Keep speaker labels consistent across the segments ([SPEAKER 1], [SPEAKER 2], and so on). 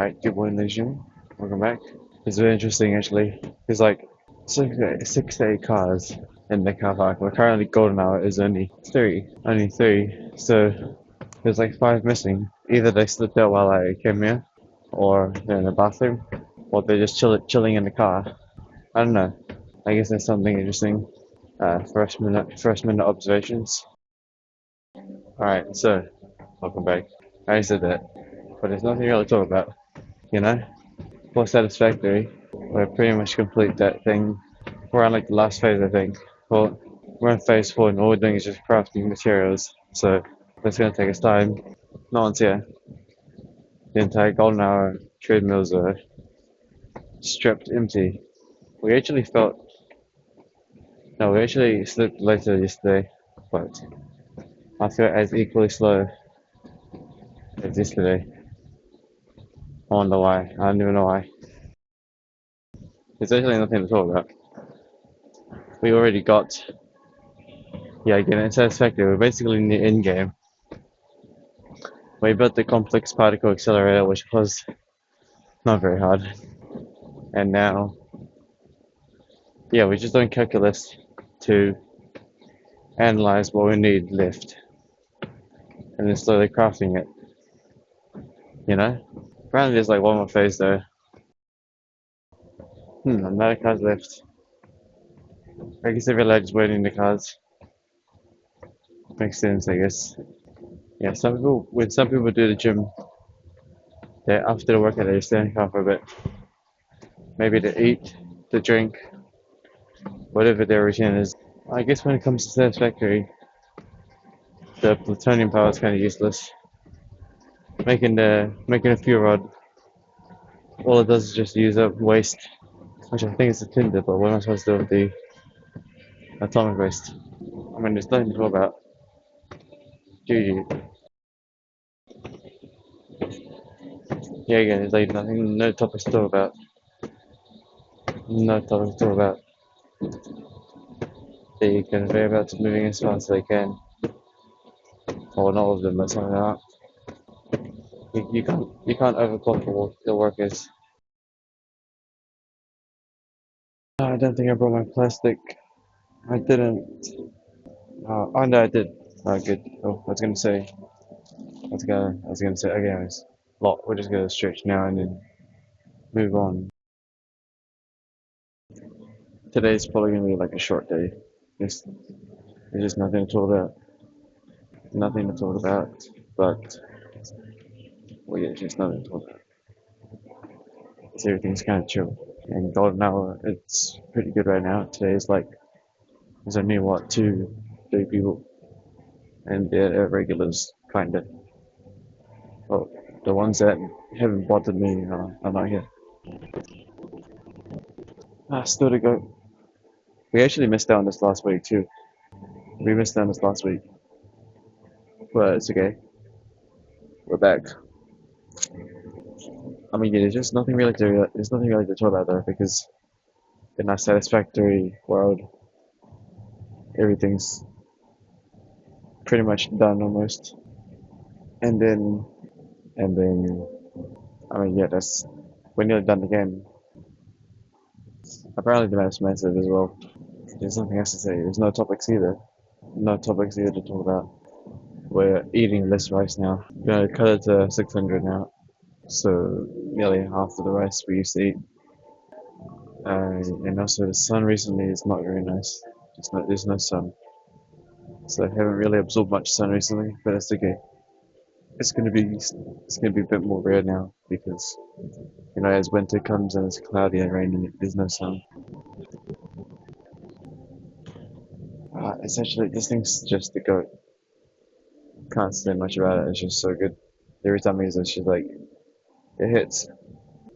[SPEAKER 1] Alright, good morning, Legion. Welcome back. It's very interesting actually. There's like six to eight cars in the car park. We're currently golden hour is only three. Only three. So there's like five missing. Either they slipped out while I came here, or they're in the bathroom, or they're just chilling in the car. I don't know. I guess there's something interesting. First minute observations. Alright, so welcome back. I already said that. But there's nothing really to talk about, you know? For Satisfactory, we're pretty much complete that thing. We're on like the last phase, I think. Well, we're in phase four, and all we're doing is just crafting materials. So that's gonna take us time. No one's here. The entire golden hour trade mills are stripped empty. We actually felt no, we actually slept later yesterday, but I feel as equally slow as yesterday. I wonder why. I don't even know why. There's actually nothing to talk about. We already got, yeah, again, it's Satisfactory. We're basically in the end game. We built the complex particle accelerator, which was not very hard. And now, yeah, we're just doing calculus to analyze what we need left and then slowly crafting it, you know? Apparently, there's like one more phase though. Another car's left. I guess every lad is waiting in the cars. Makes sense, I guess. Yeah, when some people do the gym, they after the workout, they stay in the car for a bit. Maybe to eat, to drink, whatever their routine is. I guess when it comes to Satisfactory, the plutonium power is kind of useless. Making a fuel rod, all it does is just use up waste, which I think is the tinder. But what am I supposed to do with the atomic waste? I mean, there's nothing to talk about. GG. Yeah, again, there's like nothing, no topics to talk about. No topics to talk about. They conveyor belts moving as fast as they can. Or not all of them, but some of them are. You can't overclock the workers. I don't think I brought my plastic. I didn't. Oh no, I did. Oh, good. Oh, I was gonna say. I was gonna say. Okay, anyways, lot. We're just gonna stretch now and then move on. Today's probably gonna be like a short day. There's just nothing to talk about. Nothing to talk about. But well, yeah, just nothing to talk about. So everything's kind of chill. And golden hour, it's pretty good right now. Today is like there's only what two, three people, and they're regulars, kinda. Well, the ones that haven't bothered me are not here. Still to go. We actually missed out on this last week too. We missed out on this last week, but it's okay. We're back. I mean, yeah, there's nothing really to talk about though because in our satisfactory world, everything's pretty much done almost. And then, and then, I mean, yeah, that's we're nearly done the game. Apparently, the map's massive as well. There's nothing else to say. There's no topics either. No topics either to talk about. We're eating less rice now. We're gonna cut it to 600 now. So nearly half of the rice we used to eat. And also the sun recently is not very nice. There's no sun. So I haven't really absorbed much sun recently, but that's okay. It's gonna be a bit more rare now because as winter comes and it's cloudy and rainy, there's no sun. Essentially, this thing's just the goat. Can't say much about it. It's just so good. Every time I use it, it's just like it hits.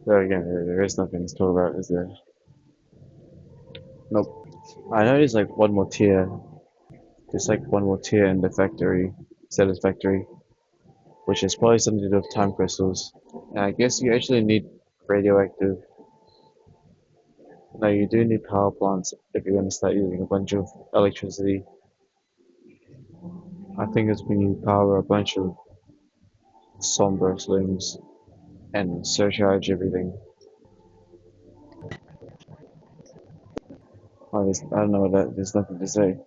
[SPEAKER 1] There again, there is nothing to talk about, is there? Nope. I know there's like one more tier. There's like one more tier in the factory, satisfactory, which is probably something to do with time crystals. And I guess you actually need radioactive. No, you do need power plants if you're going to start using a bunch of electricity. I think it's when you power a bunch of somber slings. and surcharge everything. I don't know what that. There's nothing to say.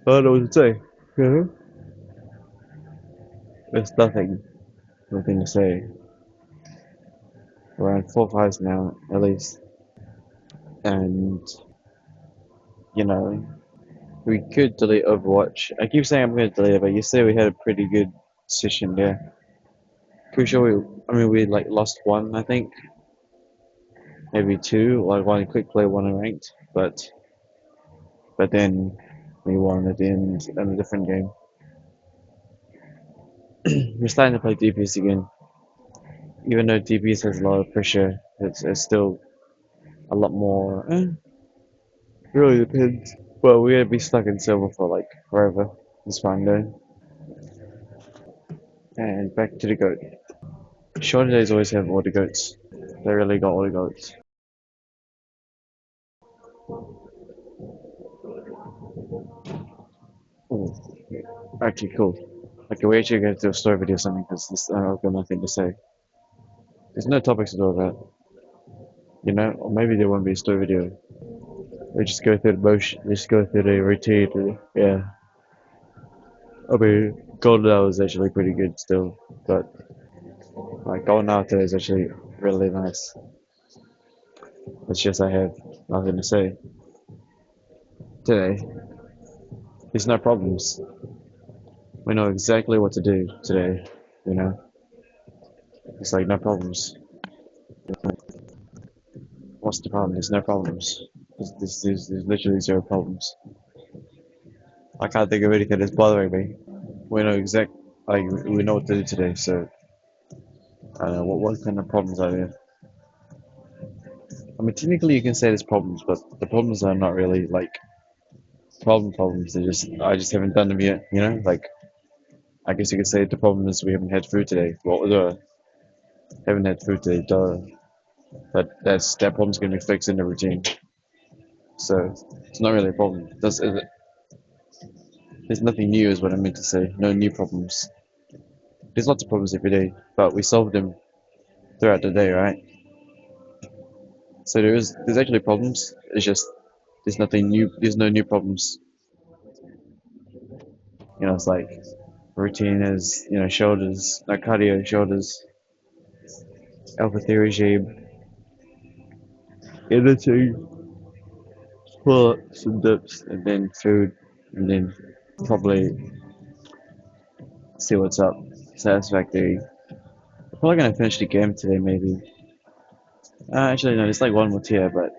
[SPEAKER 1] I don't know what to say. You There's nothing to say. We're on 4 5s now, at least, and you know we could delete Overwatch. I keep saying I'm going to delete it, but yesterday we had a pretty good session there. Pretty sure we like lost one, I think, maybe two, like one in quick play, one in ranked, but then we won at the end in a different game. We're starting to play DPS again, even though DPS has a lot of pressure. It's still a lot more. It really depends. Well, we're gonna be stuck in silver for like forever. It's fine though. And back to the goat. Shorter days always have all the goats. They really got all the goats. Ooh, actually, cool. Okay, we actually going to do a story video or something because I've got nothing to say. There's no topics to talk about, or maybe there won't be a story video. We just go through the motion, just go through the routine. Yeah, I mean, Golden Hour is actually pretty good still, but like Golden Hour is actually really nice. It's just I have nothing to say today. There's no problems. We know exactly what to do today. You know, it's like no problems. What's the problem? There's no problems. There's literally zero problems. I can't think of anything that's bothering me. We know exact, like we know what to do today. So I don't know what kind of problems are there. I mean, technically you can say there's problems, but the problems are not really like problems. They're just I just haven't done them yet. Like I guess you could say the problem is we haven't had food today. Well, haven't had food today. Duh. But that problem's gonna be fixed in the routine. So it's not really a problem. There's nothing new, is what I meant to say. No new problems. There's lots of problems every day, but we solve them throughout the day, right? So there's actually problems. It's just there's nothing new. There's no new problems. It's like routine is shoulders, no cardio, shoulders, alpha theory regime, editing, pull-ups and dips, and then food, and then probably see what's up. Satisfactory. I'm probably gonna finish the game today, maybe. Actually, no, there's like one more tier, but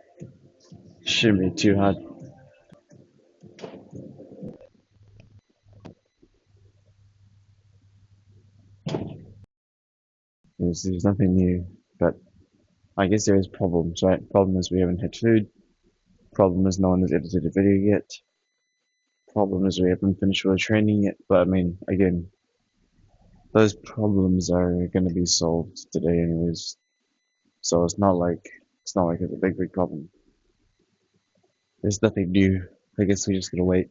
[SPEAKER 1] shouldn't be too hard. There's nothing new, but I guess there is problems, right? Problem is we haven't had food. Problem is no one has edited a video yet. Problem is we haven't finished with training yet. But I mean, again, those problems are gonna be solved today anyways. So it's not like it's a big problem. There's nothing new. I guess we just gotta wait.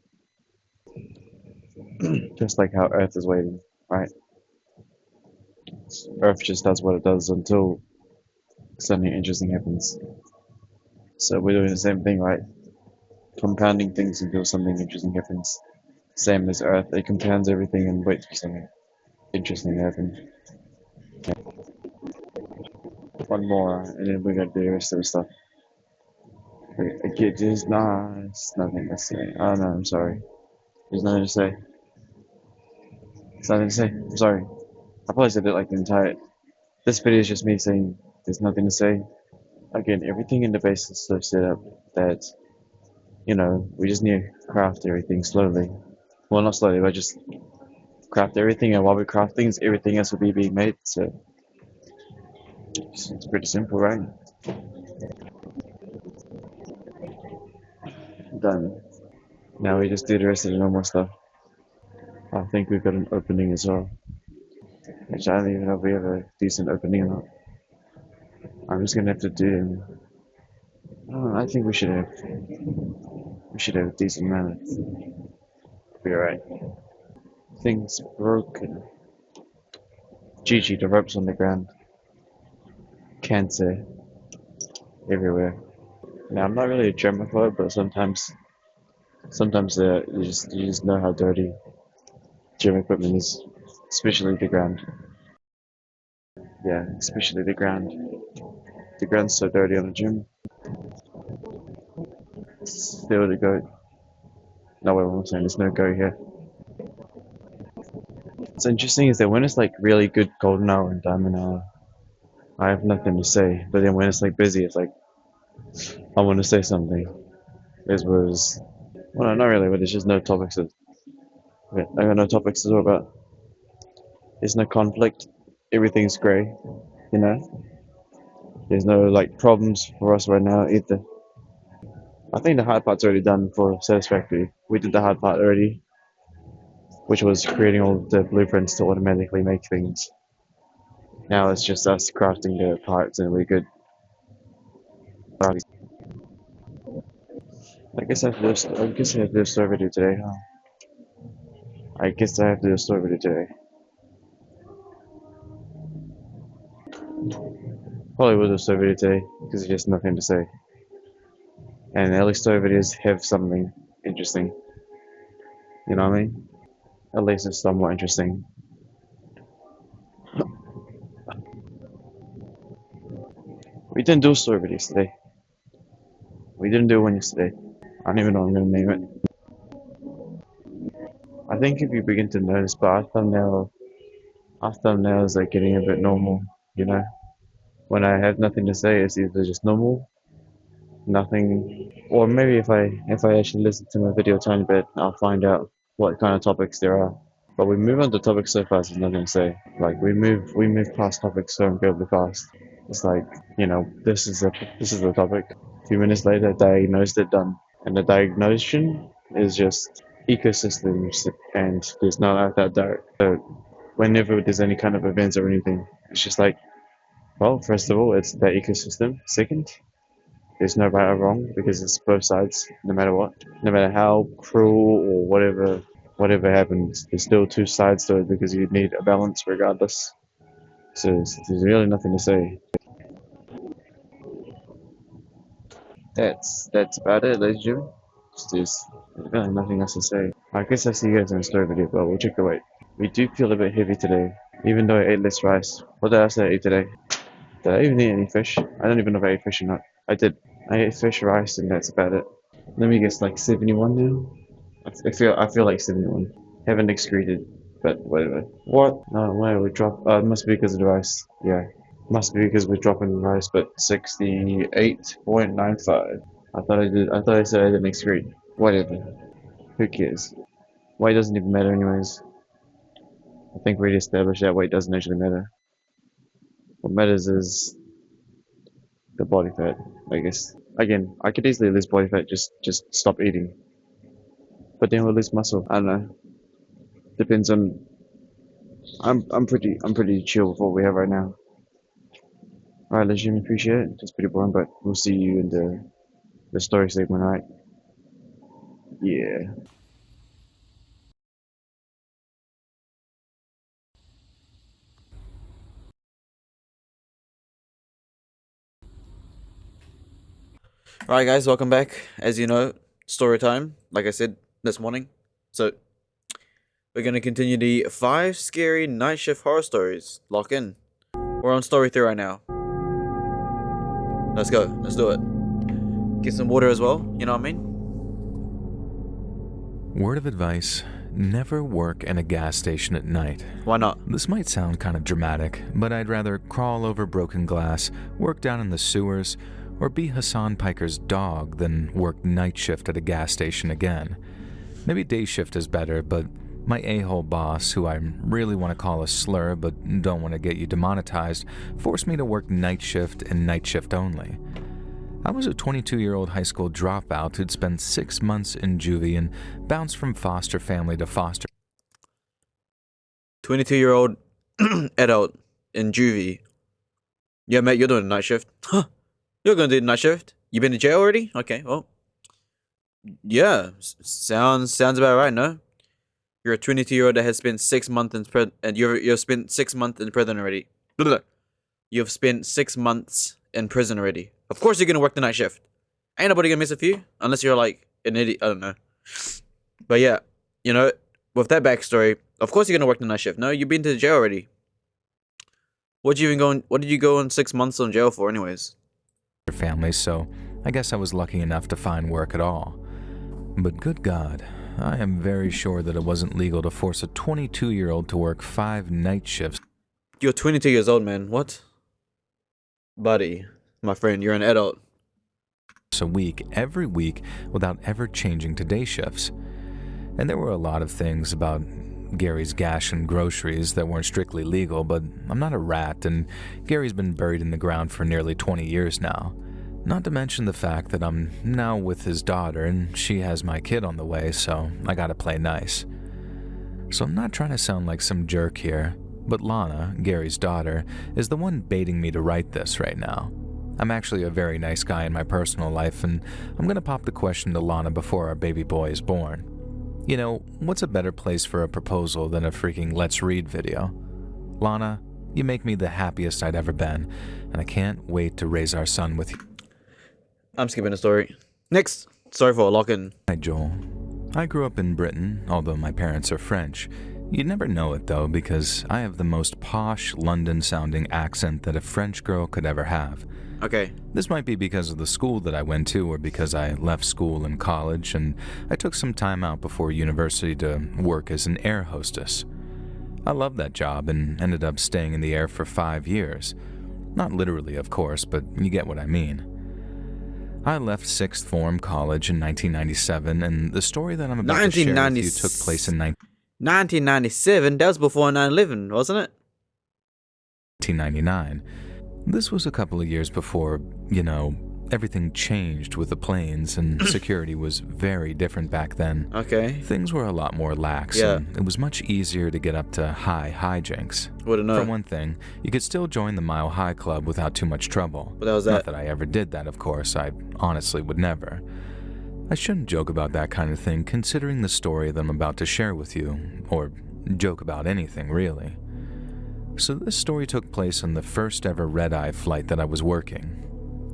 [SPEAKER 1] Just like how Earth is waiting, right? Earth just does what it does until something interesting happens. So we're doing the same thing, right? Compounding things until something interesting happens. Same as Earth, it compounds everything and waits for something interesting to happen. One more, and then we're gonna do the rest of the stuff. Okay, there's nothing to say. Oh no, I'm sorry. There's nothing to say. There's nothing to say. I'm sorry. I probably said it like the entire. This video is just me saying there's nothing to say. Again, everything in the base is so set up that we just need to craft everything slowly. Well, not slowly, but just craft everything, and while we craft things, everything else will be being made. So it's pretty simple, right? Done. Now we just do the rest of the normal stuff. I think we've got an opening as well. Which I don't even know if we have a decent opening or not. I'm just gonna have to do. Oh, I think we should have a decent amount. Be alright. Things broken. Gigi, the ropes on the ground. Cancer everywhere. Now I'm not really a germaphobe, but sometimes you just know how dirty gym equipment is, especially the ground. Yeah, especially the ground. The ground's so dirty on the gym. Still the goat. No, wait, what I'm saying, there's no goat here. What's interesting is that when it's like really good golden hour and diamond hour, I have nothing to say. But then when it's like busy, it's like I want to say something. This was well, not really, but there's just no topics. I got no topics to talk about. There's no conflict. Everything's grey. You know, there's no like problems for us right now either. I think the hard part's already done for Satisfactory. We did the hard part already, which was creating all the blueprints to automatically make things. Now it's just us crafting the parts and we're good. I guess I have to do. I guess I have to do a story video today. Huh? I guess I have to do a story video today. Probably will do a story video today because there's just nothing to say. And at least story videos have something interesting. You know what I mean? At least it's somewhat interesting. We didn't do story videos today. We didn't do one yesterday. I don't even know what I'm gonna name it. I think if you begin to notice, but our thumbnails are getting a bit normal. You know, when I have nothing to say, it's either just normal, nothing, or maybe if I actually listen to my video a tiny bit, I'll find out what kind of topics there are. But we move on to topics so fast, there's nothing to say. Like we move past topics so incredibly fast. It's like this is the topic. A few minutes later, diagnosed it, done. And the diagnosis is just ecosystems, and there's not like that direct. So whenever there's any kind of events or anything, it's just like, well, first of all, it's the ecosystem. Second, there's no right or wrong because it's both sides, no matter what, no matter how cruel or whatever happens, there's still two sides to it because you need a balance regardless. So there's really nothing to say. That's about it, ladies and gentlemen. There's really nothing else to say. I guess I'll see you guys in the story video, but we'll check the weight. We do feel a bit heavy today, even though I ate less rice. What did I say I ate today? Did I even eat any fish? I don't even know if I ate fish or not. I did. I ate fish, rice, and that's about it. Let me guess, like 71 now? I feel like 71. Haven't excreted, but whatever. What? No way, we dropped. It must be because of the rice. Yeah. Must be because we're dropping the rice, but 68.95. I thought I said I didn't excrete. Whatever. Who cares? Weight doesn't even matter anyways. I think we already established that weight doesn't actually matter. What matters is the body fat, I guess. Again, I could easily lose body fat, just stop eating. But then we'll lose muscle. I don't know. Depends on. I'm pretty chill with what we have right now. Alright, let's appreciate it. It's pretty boring, but we'll see you in the story segment, alright? Yeah.
[SPEAKER 2] Alright, guys, welcome back. As you know, story time, like I said this morning. So, we're going to continue the 5 scary night shift horror stories. Lock in. We're on story 3 right now. Let's go. Let's do it. Get some water as well, you know what I mean?
[SPEAKER 3] Word of advice, never work in a gas station at night.
[SPEAKER 2] Why not?
[SPEAKER 3] This might sound kind of dramatic, but I'd rather crawl over broken glass, work down in the sewers, or be Hassan Piker's dog than work night shift at a gas station again. Maybe day shift is better, but my a-hole boss, who I really want to call a slur but don't want to get you demonetized, forced me to work night shift and night shift only. I was a 22-year-old high school dropout who'd spent 6 months in juvie and bounced from foster family to foster.
[SPEAKER 2] 22-year-old adult in juvie. Yeah, mate, you're doing a night shift. Huh. You're going to do the night shift? You been to jail already? Okay, well. Yeah, sounds about right, no? You're a 22-year-old that has spent 6 months in prison, and you've spent 6 months in prison already. Blah. You've spent 6 months in prison already. Of course you're gonna work the night shift. Ain't nobody gonna miss with you unless you're like an idiot. I don't know. But yeah, you know, with that backstory, of course you're gonna work the night shift. No, you've been to jail already. What did you go in 6 months on jail for, anyways?
[SPEAKER 3] family, so I guess I was lucky enough to find work at all. But good God, I am very sure that it wasn't legal to force a 22-year-old to work 5 night shifts
[SPEAKER 2] You're 22 years old, man. What? Buddy, my friend, you're an adult.
[SPEAKER 3] a week, every week, without ever changing to day shifts. And there were a lot of things about Gary's gash and groceries that weren't strictly legal, but I'm not a rat, and Gary's been buried in the ground for nearly 20 years now. Not to mention the fact that I'm now with his daughter, and she has my kid on the way, so I gotta play nice. So I'm not trying to sound like some jerk here, but Lana, Gary's daughter, is the one baiting me to write this right now. I'm actually a very nice guy in my personal life, and I'm gonna pop the question to Lana before our baby boy is born. You know, what's a better place for a proposal than a freaking Let's Read video? Lana, you make me the happiest I'd ever been, and I can't wait to raise our son with you.
[SPEAKER 2] I'm skipping the story. Next. Sorry for locking.
[SPEAKER 3] Hi, Joel. I grew up in Britain, although my parents are French. You'd never know it, though, because I have the most posh, London-sounding accent that a French girl could ever have.
[SPEAKER 2] Okay.
[SPEAKER 3] This might be because of the school that I went to, or because I left school in college, and I took some time out before university to work as an air hostess. I loved that job and ended up staying in the air for 5 years. Not literally, of course, but you get what I mean. I left sixth form college in 1997, and the story that I'm about to share with you took place in
[SPEAKER 2] 1997? That was before 9/11, wasn't it?
[SPEAKER 3] 1999. This was a couple of years before, everything changed with the planes, and security was very different back then.
[SPEAKER 2] Okay.
[SPEAKER 3] Things were a lot more lax,
[SPEAKER 2] Yeah.
[SPEAKER 3] and it was much easier to get up to high hijinks.
[SPEAKER 2] Wouldn't know.
[SPEAKER 3] For one thing, you could still join the Mile High Club without too much trouble.
[SPEAKER 2] What the hell's
[SPEAKER 3] Not
[SPEAKER 2] that?
[SPEAKER 3] that I ever did that, of course. I honestly would never. I shouldn't joke about that kind of thing, considering the story that I'm about to share with you, or joke about anything, really. So this story took place on the first ever red-eye flight that I was working.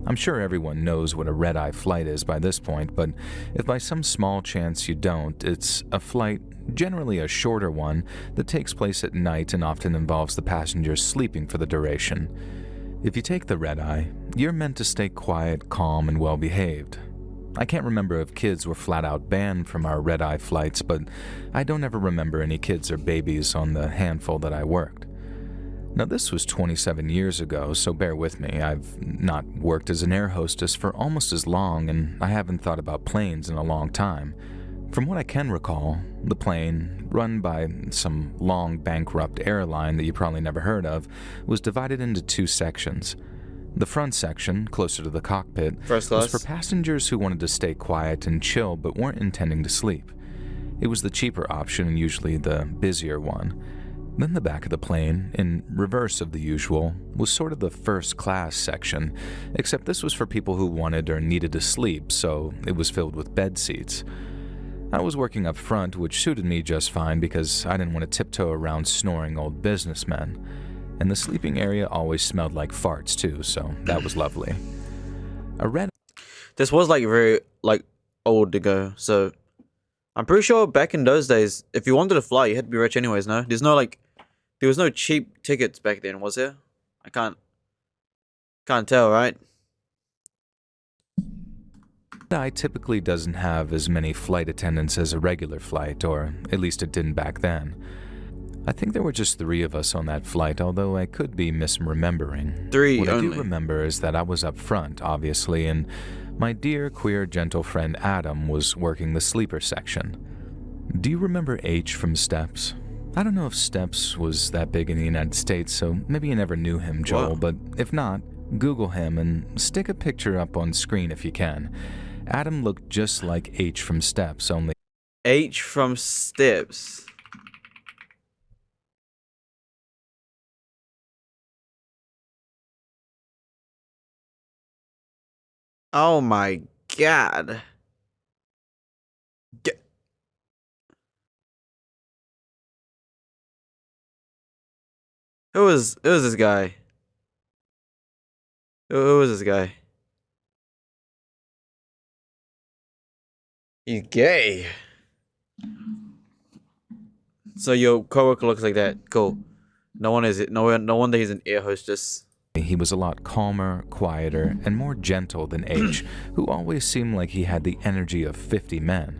[SPEAKER 3] I'm sure everyone knows what a red-eye flight is by this point, but if by some small chance you don't, it's a flight, generally a shorter one, that takes place at night and often involves the passengers sleeping for the duration. If you take the red-eye, you're meant to stay quiet, calm, and well-behaved. I can't remember if kids were flat-out banned from our red-eye flights, but I don't ever remember any kids or babies on the handful that I worked. Now, this was 27 years ago, so bear with me. I've not worked as an air hostess for almost as long, and I haven't thought about planes in a long time. From what I can recall, the plane, run by some long bankrupt airline that you probably never heard of, was divided into 2 sections. The front section, closer to the cockpit,
[SPEAKER 2] First
[SPEAKER 3] was
[SPEAKER 2] class.
[SPEAKER 3] for passengers who wanted to stay quiet and chill but weren't intending to sleep. It was the cheaper option and usually the busier one. Then the back of the plane, in reverse of the usual, was sort of the first class section, except this was for people who wanted or needed to sleep, so it was filled with bed seats. I was working up front, which suited me just fine because I didn't want to tiptoe around snoring old businessmen. And the sleeping area always smelled like farts too, so that was lovely. A red
[SPEAKER 2] This was very old ago, so I'm pretty sure back in those days, if you wanted to fly, you had to be rich anyways, no? There was no cheap tickets back then, was there? I can't tell, right?
[SPEAKER 3] eye typically doesn't have as many flight attendants as a regular flight, or at least it didn't back then. I think there were just 3 of us on that flight, although I could be misremembering.
[SPEAKER 2] 3
[SPEAKER 3] What I
[SPEAKER 2] only.
[SPEAKER 3] do remember is that I was up front, obviously, and my dear, queer, gentle friend Adam was working the sleeper section. Do you remember H from Steps? I don't know if Steps was that big in the United States, so maybe you never knew him, Joel,
[SPEAKER 2] Wow.
[SPEAKER 3] but if not, Google him and stick a picture up on screen if you can. Adam looked just like H from Steps, only
[SPEAKER 2] H from Steps. Oh my god. Who was this guy? Who was this guy? He's gay. So your coworker looks like that. Cool. No wonder he's an air hostess.
[SPEAKER 3] He was a lot calmer, quieter, and more gentle than H, who always seemed like he had the energy of 50 men.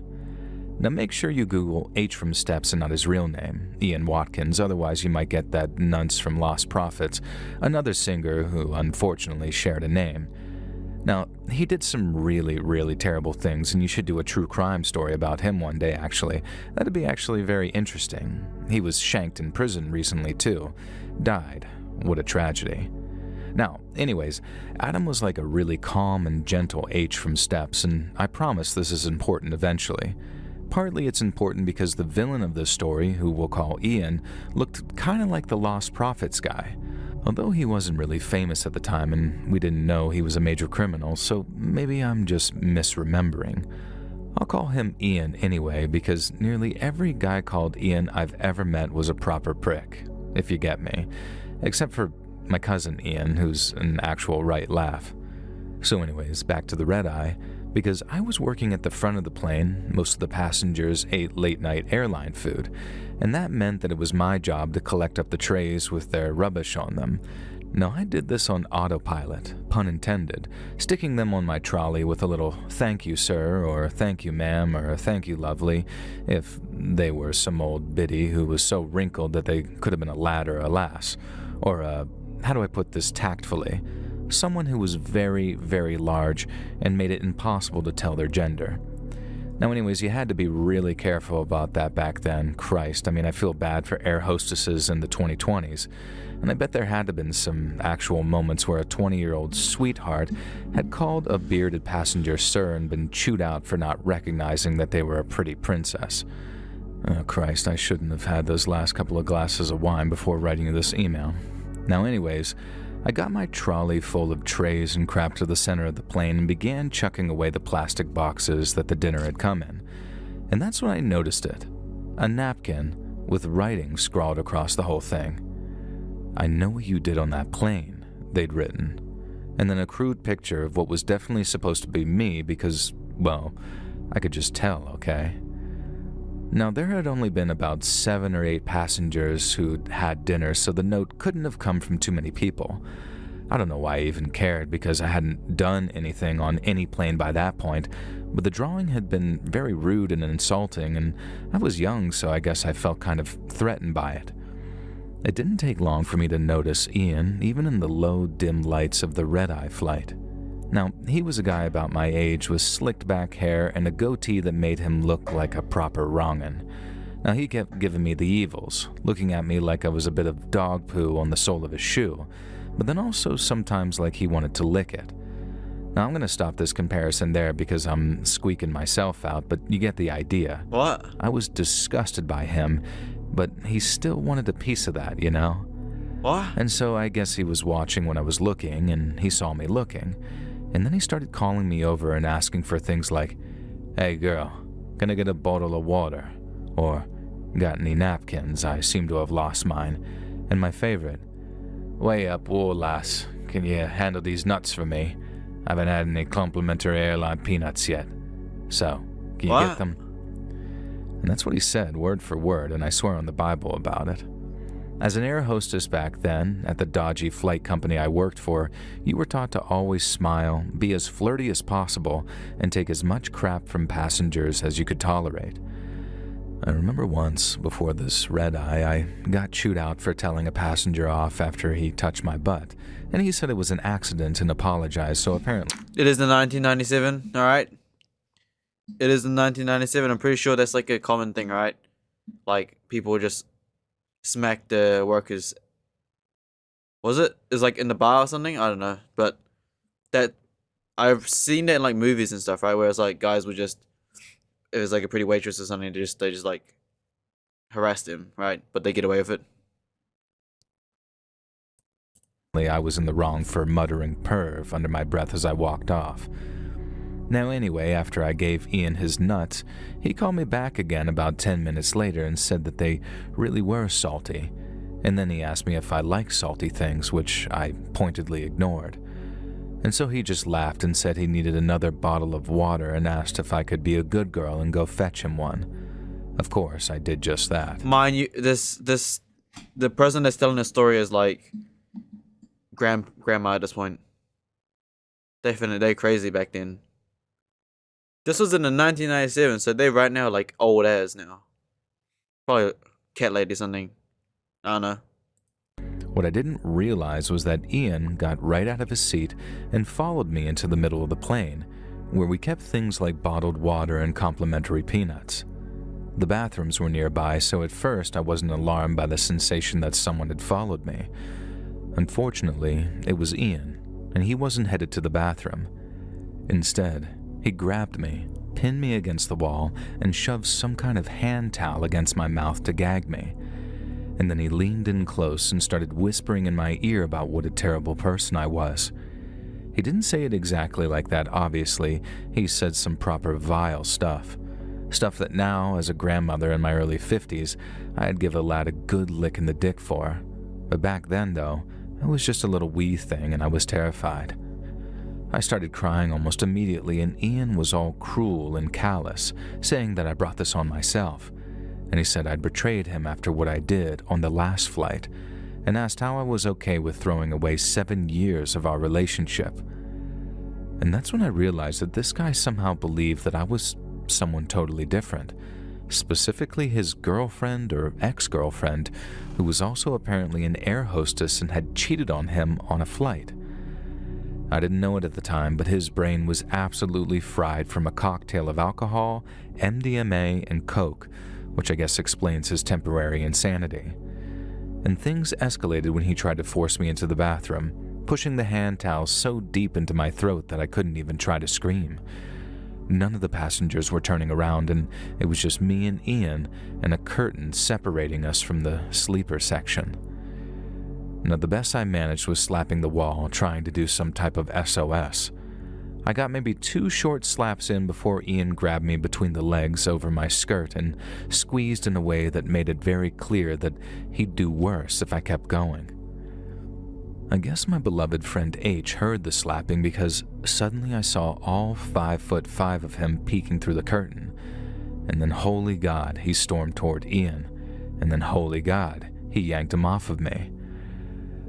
[SPEAKER 3] Now make sure you Google H from Steps and not his real name, Ian Watkins, otherwise you might get that nunce from Lost Prophets, another singer who unfortunately shared a name. Now, he did some really, really terrible things, and you should do a true crime story about him one day, actually. That'd be actually very interesting. He was shanked in prison recently, too. Died. What a tragedy. Now, anyways, Adam was like a really calm and gentle H from Steps, and I promise this is important eventually. Partly it's important because the villain of this story, who we'll call Ian, looked kinda like the Lost Prophets guy. Although he wasn't really famous at the time and we didn't know he was a major criminal, so maybe I'm just misremembering. I'll call him Ian anyway because nearly every guy called Ian I've ever met was a proper prick, if you get me. Except for my cousin Ian, who's an actual right laugh. So anyways, back to the red eye. Because I was working at the front of the plane, most of the passengers ate late-night airline food, and that meant that it was my job to collect up the trays with their rubbish on them. Now, I did this on autopilot, pun intended, sticking them on my trolley with a little "thank you, sir," or "thank you, ma'am," or "thank you, lovely," if they were some old biddy who was so wrinkled that they could have been a lad or a lass, or how do I put this tactfully? Someone who was very, very large and made it impossible to tell their gender. Now anyways, you had to be really careful about that back then. Christ, I mean, I feel bad for air hostesses in the 2020s. And I bet there had to have been some actual moments where a 20-year-old sweetheart had called a bearded passenger sir and been chewed out for not recognizing that they were a pretty princess. Oh Christ, I shouldn't have had those last couple of glasses of wine before writing you this email. Now anyways, I got my trolley full of trays and crap to the center of the plane and began chucking away the plastic boxes that the dinner had come in. And that's when I noticed it. A napkin with writing scrawled across the whole thing. "I know what you did on that plane," they'd written. And then a crude picture of what was definitely supposed to be me because, well, I could just tell, okay? Now, there had only been about 7 or 8 passengers who'd had dinner, so the note couldn't have come from too many people. I don't know why I even cared, because I hadn't done anything on any plane by that point, but the drawing had been very rude and insulting, and I was young, so I guess I felt kind of threatened by it. It didn't take long for me to notice Ian, even in the low, dim lights of the red-eye flight. Now, he was a guy about my age with slicked back hair and a goatee that made him look like a proper wrong'un. Now, he kept giving me the evils, looking at me like I was a bit of dog poo on the sole of his shoe, but then also sometimes like he wanted to lick it. Now, I'm going to stop this comparison there because I'm squeaking myself out, but you get the idea.
[SPEAKER 2] What?
[SPEAKER 3] I was disgusted by him, but he still wanted a piece of that, you know?
[SPEAKER 2] What?
[SPEAKER 3] And so I guess he was watching when I was looking, and he saw me looking. And then he started calling me over and asking for things like, "Hey girl, can I get a bottle of water?" Or, "Got any napkins? I seem to have lost mine." And my favorite, "Way up, whoa lass, can you handle these nuts for me? I haven't had any complimentary airline peanuts yet. So, can you get them?" And that's what he said, word for word, and I swear on the Bible about it. As an air hostess back then, at the dodgy flight company I worked for, you were taught to always smile, be as flirty as possible, and take as much crap from passengers as you could tolerate. I remember once, before this red eye, I got chewed out for telling a passenger off after he touched my butt, and he said it was an accident and apologized, so apparently...
[SPEAKER 2] It is the 1997, alright? It is the 1997, I'm pretty sure that's like a common thing, right? Like, people just smack the workers. Was it? It's like in the bar or something? I don't know. But that, I've seen that in like movies and stuff, right? Where it's like guys would just, it was like a pretty waitress or something, they just like harassed him, right? But they get away with it.
[SPEAKER 3] I was in the wrong for muttering perv under my breath as I walked off. Now anyway, after I gave Ian his nuts, he called me back again about 10 minutes later and said that they really were salty, And then he asked me if I liked salty things, which I pointedly ignored. And so he just laughed and said he needed another bottle of water and asked if I could be a good girl and go fetch him one. Of course, I did just that.
[SPEAKER 2] Mind you, the person that's telling the story is like grandma at this point. Definitely, they crazy back then. This was in the 1997, so they right now like old as now. Probably a cat lady or something. I don't know.
[SPEAKER 3] What I didn't realize was that Ian got right out of his seat and followed me into the middle of the plane, where we kept things like bottled water and complimentary peanuts. The bathrooms were nearby, so at first I wasn't alarmed by the sensation that someone had followed me. Unfortunately, it was Ian, and he wasn't headed to the bathroom. Instead, he grabbed me, pinned me against the wall, and shoved some kind of hand towel against my mouth to gag me. And then he leaned in close and started whispering in my ear about what a terrible person I was. He didn't say it exactly like that, obviously. He said some proper vile stuff. Stuff that now, as a grandmother in my early 50s, I'd give a lad a good lick in the dick for. But back then, though, I was just a little wee thing and I was terrified. I started crying almost immediately, and Ian was all cruel and callous, saying that I brought this on myself. And he said I'd betrayed him after what I did on the last flight, and asked how I was okay with throwing away 7 years of our relationship. And that's when I realized that this guy somehow believed that I was someone totally different, specifically his girlfriend or ex-girlfriend, who was also apparently an air hostess and had cheated on him on a flight. I didn't know it at the time, but his brain was absolutely fried from a cocktail of alcohol, MDMA, and coke, which I guess explains his temporary insanity. And things escalated when he tried to force me into the bathroom, pushing the hand towel so deep into my throat that I couldn't even try to scream. None of the passengers were turning around, and it was just me and Ian and a curtain separating us from the sleeper section. Now, the best I managed was slapping the wall, trying to do some type of SOS. I got maybe 2 short slaps in before Ian grabbed me between the legs over my skirt and squeezed in a way that made it very clear that he'd do worse if I kept going. I guess my beloved friend H heard the slapping because suddenly I saw all 5'5" of him peeking through the curtain. And then, holy God, he stormed toward Ian. And then, holy God, he yanked him off of me.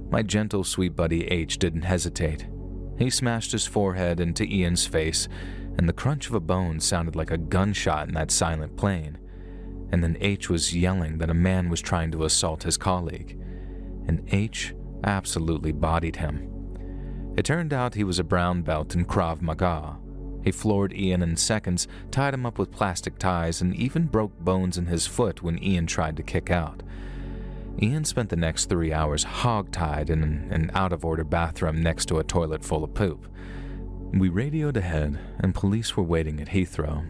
[SPEAKER 3] My gentle, sweet buddy H didn't hesitate. He smashed his forehead into Ian's face, and the crunch of a bone sounded like a gunshot in that silent plane. And then H was yelling that a man was trying to assault his colleague. And H absolutely bodied him. It turned out he was a brown belt in Krav Maga. He floored Ian in seconds, tied him up with plastic ties, and even broke bones in his foot when Ian tried to kick out. Ian spent the next 3 hours hog-tied in an out-of-order bathroom next to a toilet full of poop. We radioed ahead, and police were waiting at Heathrow.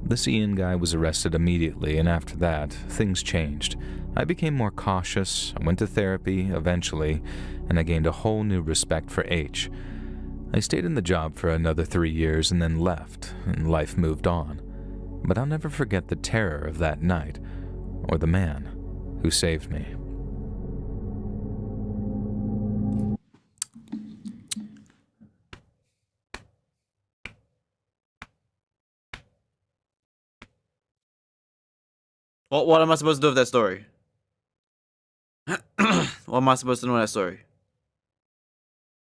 [SPEAKER 3] This Ian guy was arrested immediately, and after that, things changed. I became more cautious, I went to therapy eventually, and I gained a whole new respect for H. I stayed in the job for another 3 years and then left, and life moved on. But I'll never forget the terror of that night, or the man who saved me.
[SPEAKER 2] What am I supposed to do with that story? What am I supposed to know with that story?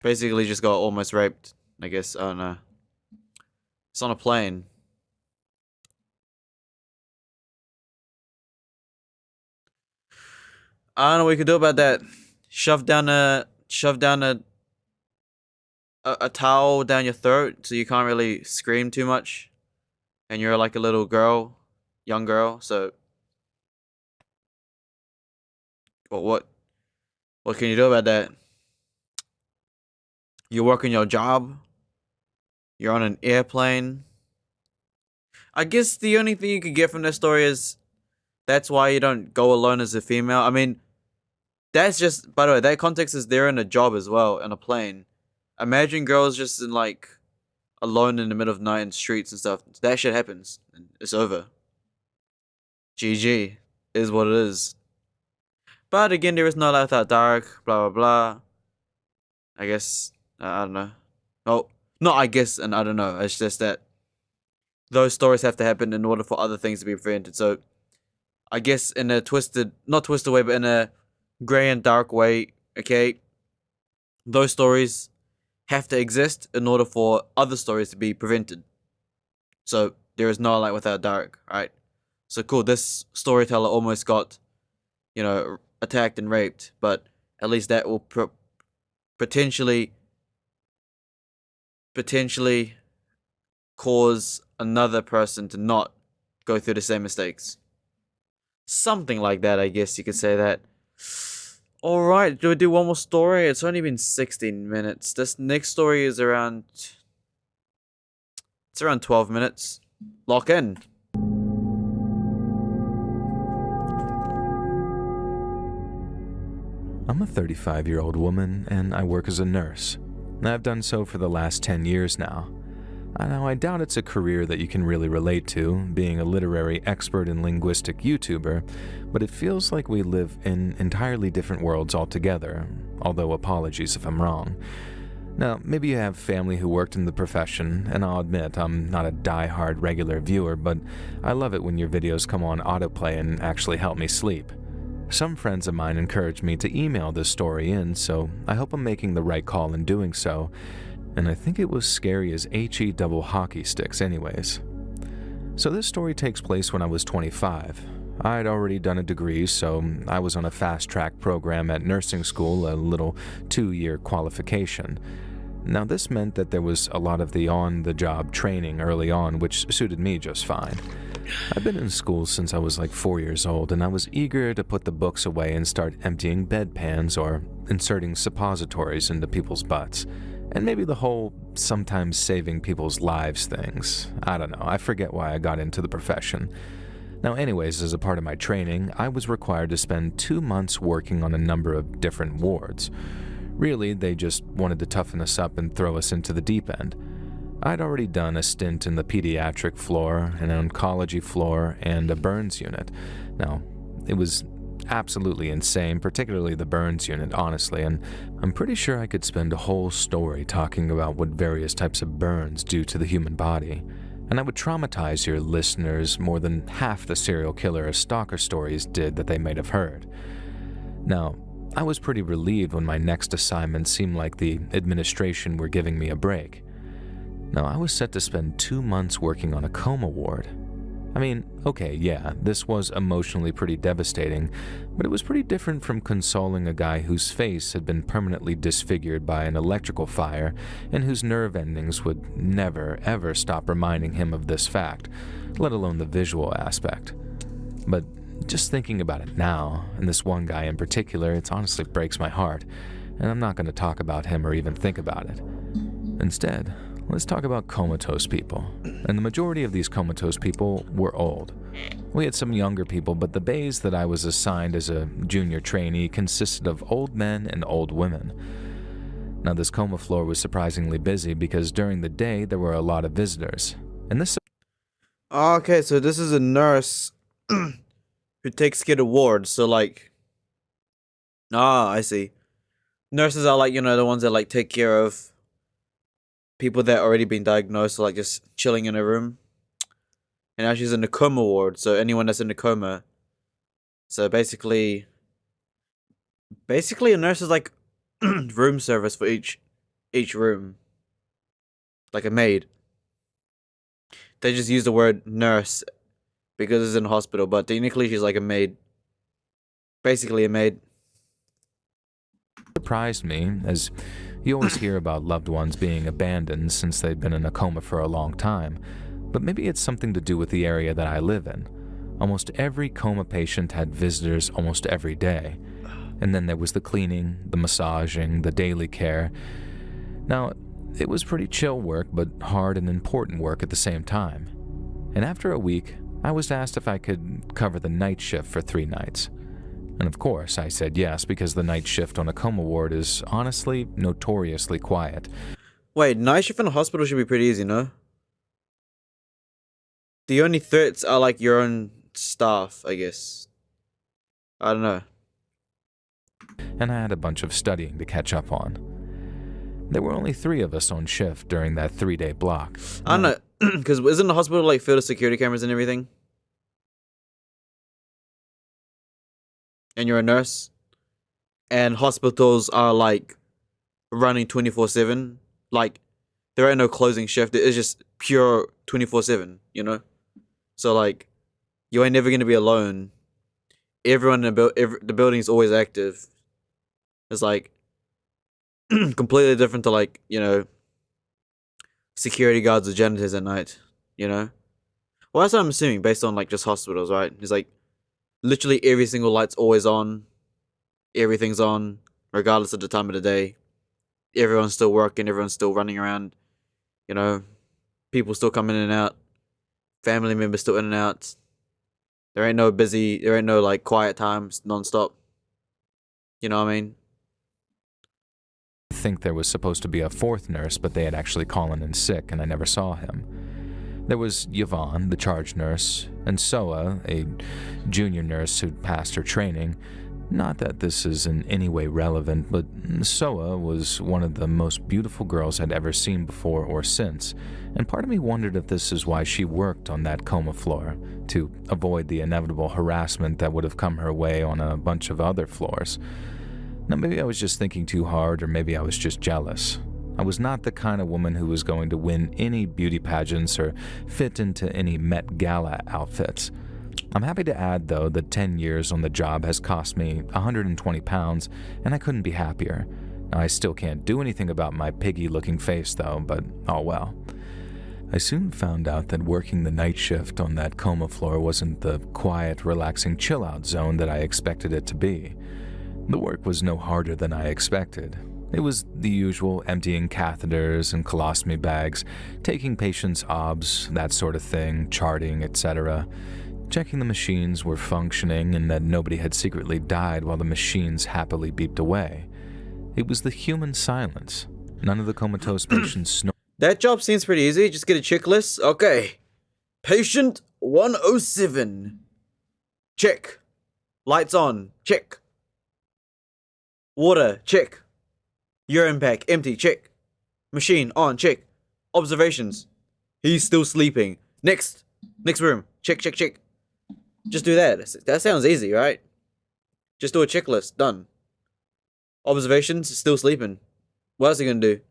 [SPEAKER 2] Basically just got almost raped, I guess. I don't know. It's on a plane. I don't know what you could do about that. Shove down a towel down your throat so you can't really scream too much. And you're like a little girl, young girl, so what can you do about that? You're working your job. You're on an airplane. I guess the only thing you could get from this story is that's why you don't go alone as a female. I mean, that's just, by the way, that context is they're in a job as well, on a plane. Imagine girls just in like alone in the middle of the night in streets and stuff. That shit happens. And it's over. GG is what it is. But again, there is no light without dark, blah, blah, blah. I guess, I don't know. Oh, not I guess and I don't know. It's just that those stories have to happen in order for other things to be prevented. So, I guess in a not twisted way, but in a grey and dark way, okay, those stories have to exist in order for other stories to be prevented. So, there is no light without dark, right? So, cool, this storyteller almost got, attacked and raped, but at least that will potentially cause another person to not go through the same mistakes. Something like that, I guess you could say that. Alright, do I do one more story? It's only been 16 minutes. This next story is around 12 minutes. Lock in.
[SPEAKER 3] I'm a 35-year-old woman, and I work as a nurse. I've done so for the last 10 years now. Now, I doubt it's a career that you can really relate to, being a literary expert and linguistic YouTuber, but it feels like we live in entirely different worlds altogether, although apologies if I'm wrong. Now, maybe you have family who worked in the profession, and I'll admit I'm not a die-hard regular viewer, but I love it when your videos come on autoplay and actually help me sleep. Some friends of mine encouraged me to email this story in, so I hope I'm making the right call in doing so, and I think it was scary as HE double hockey sticks anyways. So this story takes place when I was 25. I'd already done a degree, so I was on a fast-track program at nursing school, a little 2-year qualification. Now this meant that there was a lot of the on-the-job training early on, which suited me just fine. I've been in school since I was like 4 years old, and I was eager to put the books away and start emptying bedpans or inserting suppositories into people's butts. And maybe the whole sometimes saving people's lives things. I don't know, I forget why I got into the profession. Now anyways, as a part of my training, I was required to spend 2 months working on a number of different wards. Really, they just wanted to toughen us up and throw us into the deep end. I'd already done a stint in the pediatric floor, an oncology floor, and a burns unit. Now, it was absolutely insane, particularly the burns unit, honestly, and I'm pretty sure I could spend a whole story talking about what various types of burns do to the human body. And I would traumatize your listeners more than half the serial killer or stalker stories did that they might have heard. Now, I was pretty relieved when my next assignment seemed like the administration were giving me a break. Now, I was set to spend 2 months working on a coma ward. I mean, okay, yeah, this was emotionally pretty devastating, but it was pretty different from consoling a guy whose face had been permanently disfigured by an electrical fire and whose nerve endings would never, ever stop reminding him of this fact, let alone the visual aspect. But just thinking about it now, and this one guy in particular, it honestly breaks my heart, and I'm not going to talk about him or even think about it. Instead, let's talk about comatose people, and the majority of these comatose people were old. We had some younger people, but the bays that I was assigned as a junior trainee consisted of old men and old women. Now this coma floor was surprisingly busy because during the day there were a lot of visitors, and this...
[SPEAKER 2] Okay, so this is a nurse who takes care of wards, so like... I see. Nurses are like, the ones that like take care of people that already been diagnosed, so like just chilling in a room. And now she's in the coma ward, so anyone that's in the coma. So basically a nurse is like room service for each room. Like a maid. They just use the word nurse because it's in a hospital, but technically she's like a maid. Basically a maid.
[SPEAKER 3] Surprised me, as you always hear about loved ones being abandoned since they've been in a coma for a long time, but maybe it's something to do with the area that I live in. Almost every coma patient had visitors almost every day, and then there was the cleaning, the massaging, the daily care. Now, it was pretty chill work, but hard and important work at the same time. And after a week, I was asked if I could cover the night shift for 3 nights. And of course, I said yes, because the night shift on a coma ward is honestly notoriously quiet.
[SPEAKER 2] Wait, night shift in a hospital should be pretty easy, no? The only threats are like your own staff, I guess. I don't know.
[SPEAKER 3] and I had a bunch of studying to catch up on. There were only 3 of us on shift during that 3-day block.
[SPEAKER 2] I don't know, because isn't the hospital like filled with security cameras and everything? And you're a nurse, and hospitals are like running 24/7. Like there ain't no closing shift. It's just pure 24/7. You know, so like you ain't never gonna be alone. Everyone in the building is always active. It's like completely different to like, you know, security guards or janitors at night, you know? Well, that's what I'm assuming based on like just hospitals, right? It's like literally every single light's always on. Everything's on, regardless of the time of the day. Everyone's still working, everyone's still running around, you know, people still coming in and out, family members still in and out. There ain't no like quiet times non-stop. You know what I mean?
[SPEAKER 3] I think there was supposed to be a 4th nurse, but they had actually called in sick and I never saw him. There was Yvonne, the charge nurse, and Soa, a junior nurse who'd passed her training. Not that this is in any way relevant, but Soa was one of the most beautiful girls I'd ever seen before or since, and part of me wondered if this is why she worked on that coma floor, to avoid the inevitable harassment that would have come her way on a bunch of other floors. Now, maybe I was just thinking too hard, or maybe I was just jealous. I was not the kind of woman who was going to win any beauty pageants or fit into any Met Gala outfits. I'm happy to add, though, that 10 years on the job has cost me 120 pounds, and I couldn't be happier. I still can't do anything about my piggy-looking face, though, but oh well. I soon found out that working the night shift on that coma floor wasn't the quiet, relaxing chill-out zone that I expected it to be. The work was no harder than I expected. It was the usual emptying catheters and colostomy bags, taking patients' obs, that sort of thing, charting, etc., checking the machines were functioning and that nobody had secretly died while the machines happily beeped away. It was the human silence. None of the comatose patients snored.
[SPEAKER 2] That job seems pretty easy. Just get a checklist. Okay. Patient 107. Check. Lights on. Check. Water. Check. Urine pack. Empty. Check. Machine on. Check. Observations. He's still sleeping. Next. Next room. Check, check, check. Just do that. That sounds easy, right? Just do a checklist. Done. Observations. Still sleeping. What else are you gonna do?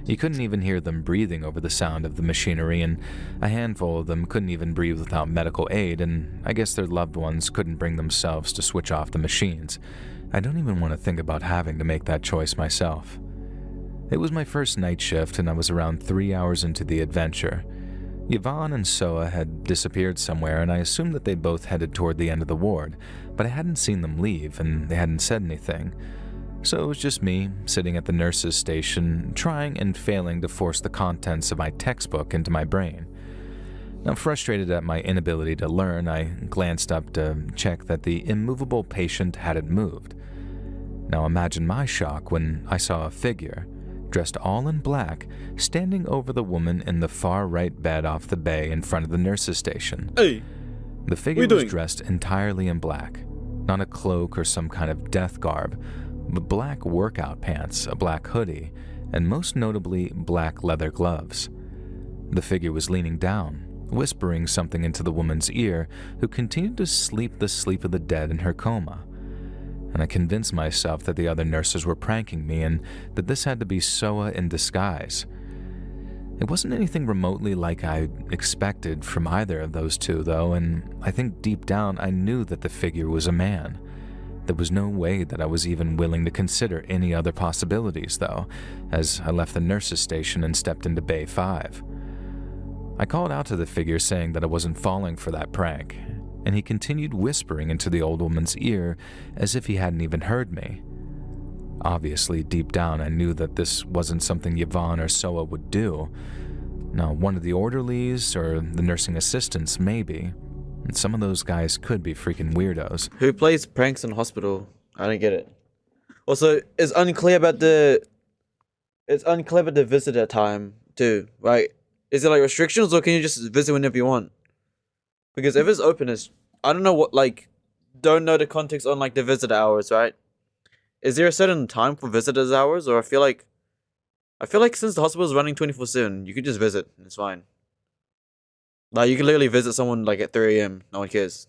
[SPEAKER 3] You couldn't even hear them breathing over the sound of the machinery, and a handful of them couldn't even breathe without medical aid, and I guess their loved ones couldn't bring themselves to switch off the machines. I don't even want to think about having to make that choice myself. It was my first night shift, and I was around 3 hours into the adventure. Yvonne and Soa had disappeared somewhere, and I assumed that they both headed toward the end of the ward, but I hadn't seen them leave, and they hadn't said anything. So it was just me, sitting at the nurse's station, trying and failing to force the contents of my textbook into my brain. Now, frustrated at my inability to learn, I glanced up to check that the immovable patient hadn't moved. Now imagine my shock when I saw a figure, dressed all in black, standing over the woman in the far right bed off the bay in front of the nurse's station.
[SPEAKER 2] Hey,
[SPEAKER 3] the figure was dressed entirely in black, not a cloak or some kind of death garb, but black workout pants, a black hoodie, and most notably black leather gloves. The figure was leaning down, whispering something into the woman's ear, who continued to sleep the sleep of the dead in her coma. And I convinced myself that the other nurses were pranking me and that this had to be Soa in disguise. It wasn't anything remotely like I expected from either of those two, though, and I think deep down I knew that the figure was a man. There was no way that I was even willing to consider any other possibilities, though, as I left the nurse's station and stepped into Bay 5. I called out to the figure saying that I wasn't falling for that prank, and he continued whispering into the old woman's ear as if he hadn't even heard me. Obviously, deep down, I knew that this wasn't something Yvonne or Soa would do. Now, one of the orderlies or the nursing assistants, maybe. And some of those guys could be freaking weirdos.
[SPEAKER 2] who plays pranks in hospital? I don't get it. Also, it's unclear about the visitor time too, right? Is there like restrictions, or can you just visit whenever you want? Because if it's open, I don't know what, like, don't know the context on like the visitor hours, right? Is there a certain time for visitors hours, or I feel like since the hospital is running 24/7, you can just visit. And it's fine. Like you can literally visit someone like at 3 a.m. No one cares.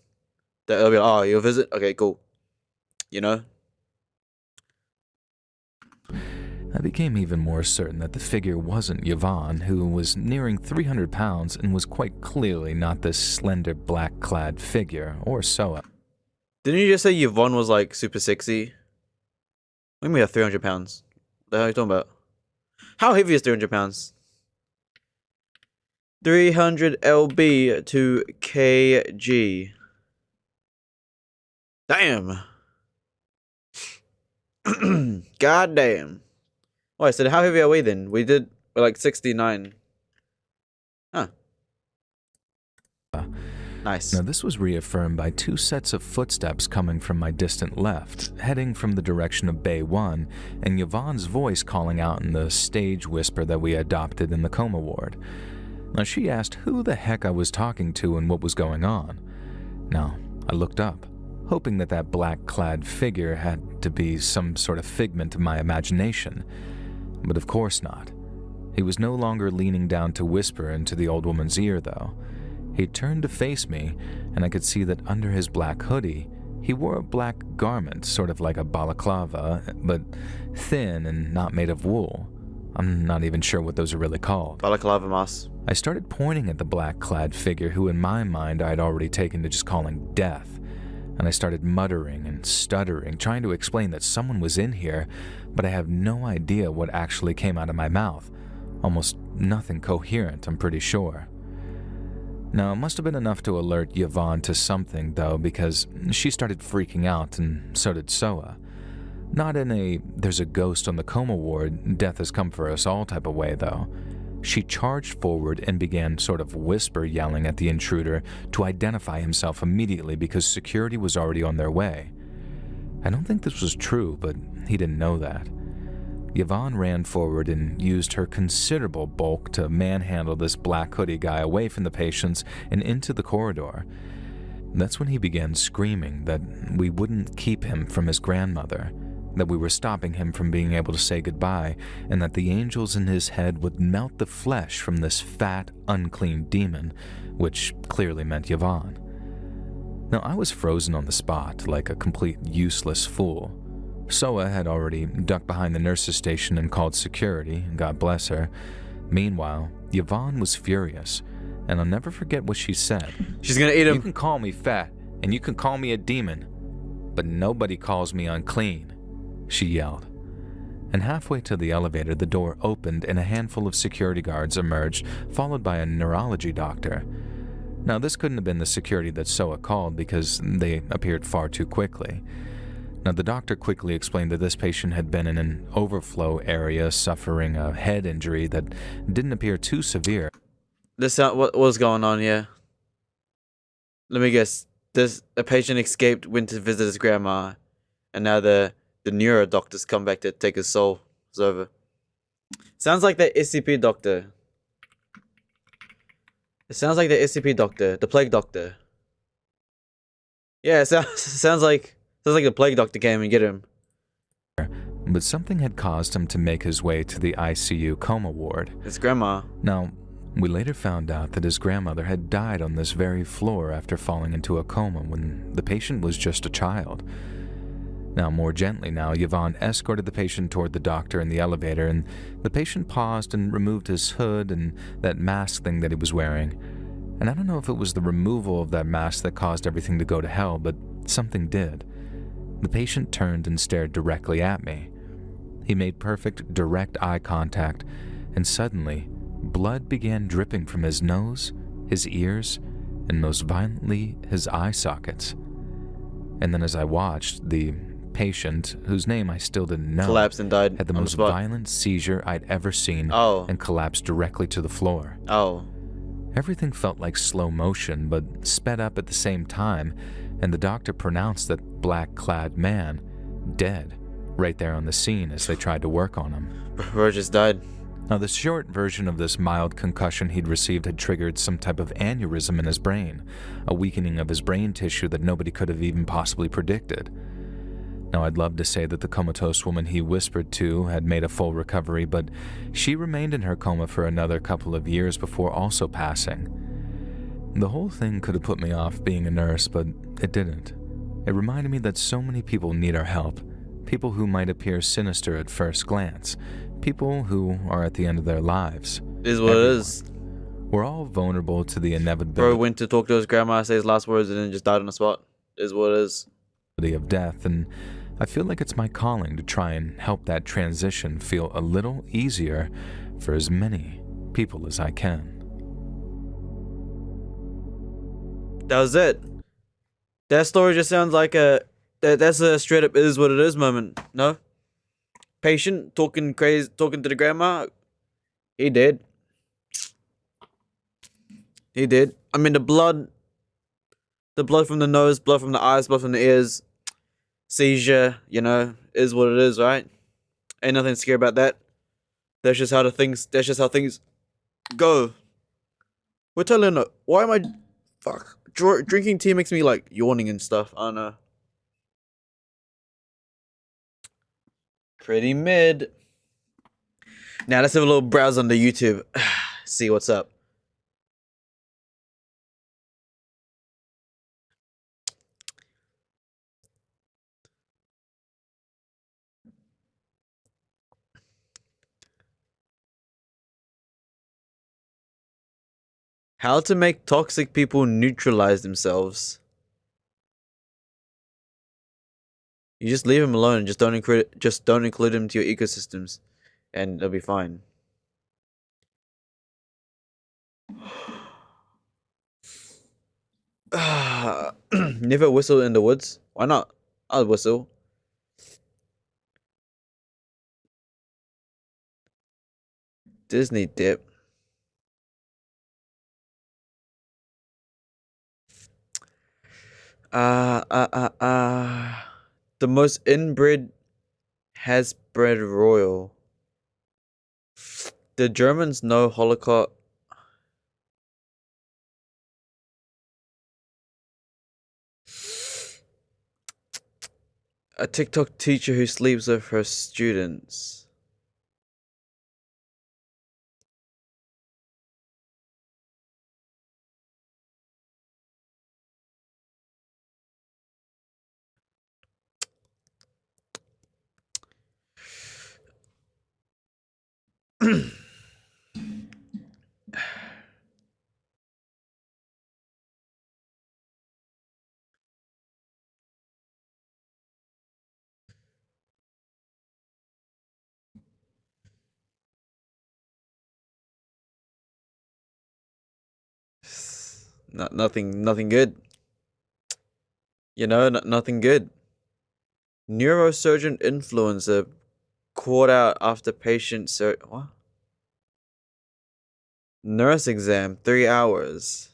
[SPEAKER 2] They'll be like, oh, you'll visit? Okay, cool. You know?
[SPEAKER 3] I became even more certain that the figure wasn't Yvonne, who was nearing 300 pounds and was quite clearly not this slender black-clad figure, or Soa.
[SPEAKER 2] Didn't you just say Yvonne was like super sexy? What do you mean 300 pounds? What the hell are you talking about? How heavy is 300 pounds? 300 lb to kg. Damn. God damn. Oh, I said, how heavy are we then? We're like 69. Huh. Nice.
[SPEAKER 3] Now, this was reaffirmed by two sets of footsteps coming from my distant left, heading from the direction of Bay 1, and Yvonne's voice calling out in the stage whisper that we adopted in the coma ward. Now, she asked who the heck I was talking to and what was going on. Now, I looked up, hoping that that black-clad figure had to be some sort of figment of my imagination. But of course not. He was no longer leaning down to whisper into the old woman's ear, though. He turned to face me, and I could see that under his black hoodie, he wore a black garment, sort of like a balaclava, but thin and not made of wool. I'm not even sure what those are really called.
[SPEAKER 2] Balaclava mask.
[SPEAKER 3] I started pointing at the black-clad figure who in my mind I had already taken to just calling Death, and I started muttering and stuttering, trying to explain that someone was in here, but I have no idea what actually came out of my mouth. Almost nothing coherent, I'm pretty sure. Now, it must have been enough to alert Yvonne to something, though, because she started freaking out, and so did Soa. Not in a "there's a ghost on the coma ward, death has come for us all" type of way, though. She charged forward and began sort of whisper yelling at the intruder to identify himself immediately because security was already on their way. I don't think this was true, but he didn't know that. Yvonne ran forward and used her considerable bulk to manhandle this black hoodie guy away from the patients and into the corridor. That's when he began screaming that we wouldn't keep him from his grandmother, that we were stopping him from being able to say goodbye, and that the angels in his head would melt the flesh from this fat, unclean demon, which clearly meant Yvonne. Now, I was frozen on the spot like a complete useless fool. Soa had already ducked behind the nurse's station and called security, God bless her. Meanwhile, Yvonne was furious, and I'll never forget what she said.
[SPEAKER 2] She's gonna eat him.
[SPEAKER 3] You can call me fat, and you can call me a demon, but nobody calls me unclean, she yelled. And halfway to the elevator, the door opened and a handful of security guards emerged, followed by a neurology doctor. Now, this couldn't have been the security that Soa called because they appeared far too quickly. Now, the doctor quickly explained that this patient had been in an overflow area suffering a head injury that didn't appear too severe.
[SPEAKER 2] What was going on here? Let me guess. A patient escaped, went to visit his grandma, and now the neuro doctors come back to take his soul. It's over. Sounds like the SCP doctor. It sounds like the SCP doctor, the plague doctor. Yeah, it sounds like the plague doctor came and get him.
[SPEAKER 3] But something had caused him to make his way to the ICU coma ward.
[SPEAKER 2] His grandma.
[SPEAKER 3] Now, we later found out that his grandmother had died on this very floor after falling into a coma when the patient was just a child. Now, more gently now, Yvonne escorted the patient toward the doctor in the elevator, and the patient paused and removed his hood and that mask thing that he was wearing. And I don't know if it was the removal of that mask that caused everything to go to hell, but something did. The patient turned and stared directly at me. He made perfect, direct eye contact, and suddenly, blood began dripping from his nose, his ears, and most violently, his eye sockets. And then as I watched, the patient, whose name I still didn't know,
[SPEAKER 2] collapsed and died
[SPEAKER 3] had the
[SPEAKER 2] on
[SPEAKER 3] most
[SPEAKER 2] spot.
[SPEAKER 3] violent seizure I'd ever seen and collapsed directly to the floor.
[SPEAKER 2] Oh.
[SPEAKER 3] Everything felt like slow motion, but sped up at the same time, and the doctor pronounced that black-clad man dead right there on the scene as they tried to work on him.
[SPEAKER 2] Bro just died.
[SPEAKER 3] Now, the short version of this mild concussion he'd received had triggered some type of aneurysm in his brain, a weakening of his brain tissue that nobody could have even possibly predicted. Now, I'd love to say that the comatose woman he whispered to had made a full recovery, but she remained in her coma for another couple of years before also passing. The whole thing could have put me off being a nurse, but it didn't. It reminded me that so many people need our help, people who might appear sinister at first glance, people who are at the end of their lives.
[SPEAKER 2] Is what it is.
[SPEAKER 3] We're all vulnerable to the
[SPEAKER 2] Bro
[SPEAKER 3] inevitability
[SPEAKER 2] went to talk to his grandma, say his last words, and then just died on the spot. Is what it is.
[SPEAKER 3] of death, and I feel like it's my calling to try and help that transition feel a little easier for as many people as I can.
[SPEAKER 2] That was it. That story just sounds like that's a straight up is what it is moment. No? Patient talking crazy, talking to the grandma. He did. He did. I mean, the blood from the nose, blood from the eyes, blood from the ears, seizure, you know, is what it is, right? Ain't nothing scary about that. That's just how things go. We're telling her, why am I drinking tea makes me like yawning and stuff. I don't know. Pretty mid. Now let's have a little browse on the YouTube. See what's up. How to make toxic people neutralize themselves. You just leave them alone and just don't include them to your ecosystems, and they'll be fine. Never whistle in the woods. Why not? I'll whistle. Disney dip. The most inbred has bred royal. The Germans know Holocaust. A TikTok teacher who sleeps with her students. Nothing good. You know, nothing good. Neurosurgeon influencer caught out after patient what? Nurse exam, 3 hours.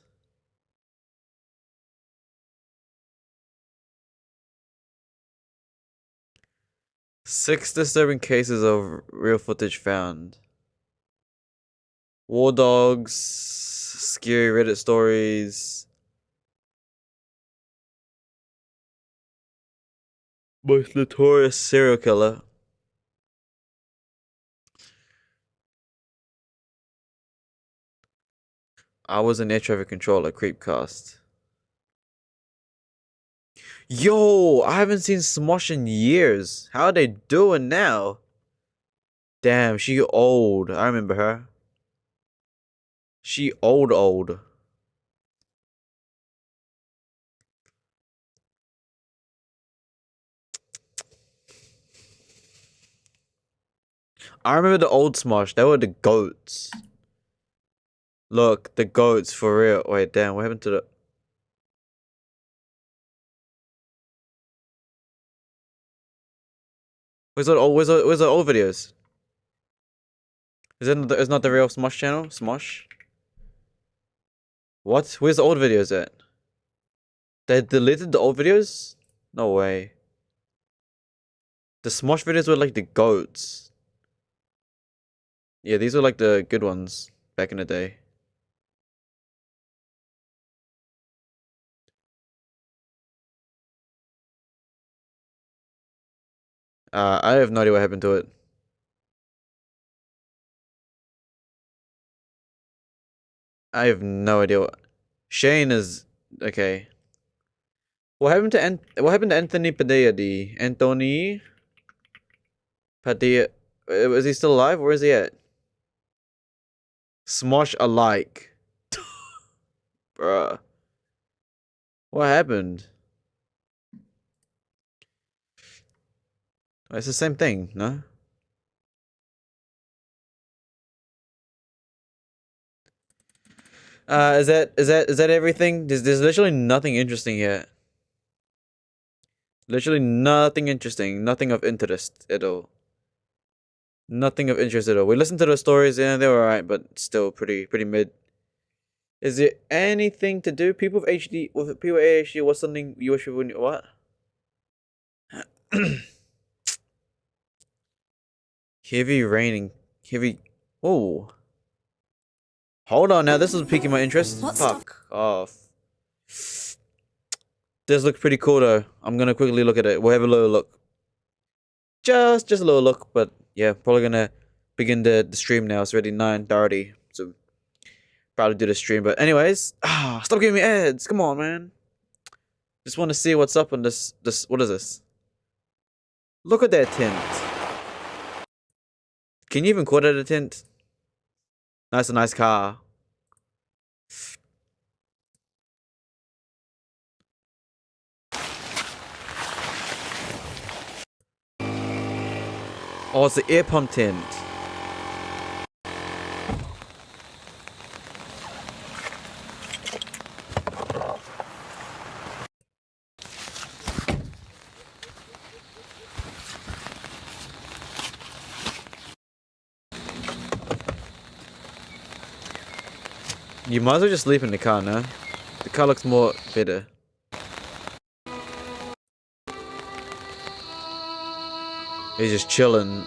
[SPEAKER 2] Six disturbing cases of real footage found. War dogs, scary Reddit stories. Most notorious serial killer. I was an air traffic controller, Creepcast. Yo, I haven't seen Smosh in years. How are they doing now? Damn, she old. I remember her. She old. I remember the old Smosh. They were the goats. Look, the goats for real. Wait, damn, what happened to the... Where's the old videos? Is not the real Smosh channel? Smosh? What? Where's the old videos at? They deleted the old videos? No way. The Smosh videos were like the goats. Yeah, these were like the good ones back in the day. I have no idea what happened to it. I have no idea what. Shane is okay. What happened to what happened to Anthony Padilla? Anthony Padilla. Is he still alive? Where is he at? Smosh alike. Bruh. What happened? It's the same thing, no? Is that everything? There's literally nothing interesting yet. Literally nothing interesting, nothing of interest at all. Nothing of interest at all. We listened to the stories, yeah, they were alright, but still pretty mid. Is there anything to do? People with HD, with people with ADHD, what's something you wish you wouldn't? What? Heavy raining, heavy. Oh, hold on now. This is piquing my interest. Fuck off. This looks pretty cool though. I'm gonna quickly look at it. We'll have a little look. Just a little look, but yeah, probably gonna begin the stream now. It's already 9:30, so probably do the stream. But anyways, stop giving me ads. Come on, man. Just want to see what's up on this. What is this? Look at that tint. Can you even call that a tint? That's a nice car. Oh, it's the air pump tint. You might as well just sleep in the car, no? The car looks more better. He's just chilling.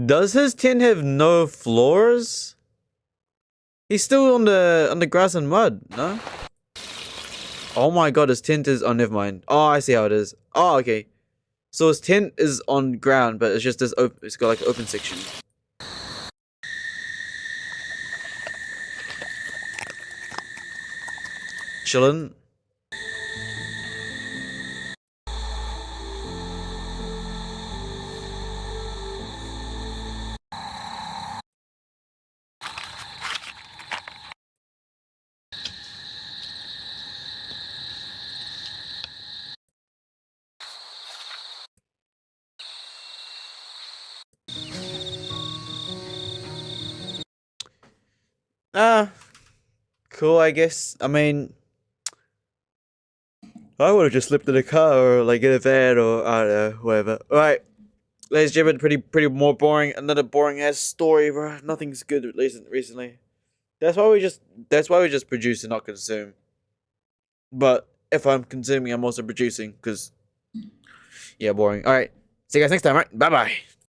[SPEAKER 2] Does his tent have no floors? He's still on the grass and mud, no? Oh my god, his tent is, oh never mind. Oh, I see how it is. Oh, okay. So his tent is on ground, but it's just this open, it's got like an open section. Chillin'. Cool, I guess. I mean, I would have just slipped in a car or like in a van or I don't know, whatever. Alright. Ladies and gentlemen, pretty more boring. Another boring ass story, bro. Nothing's good recently. That's why we just produce and not consume. But if I'm consuming, I'm also producing, because yeah, boring. Alright. See you guys next time, right? Bye bye.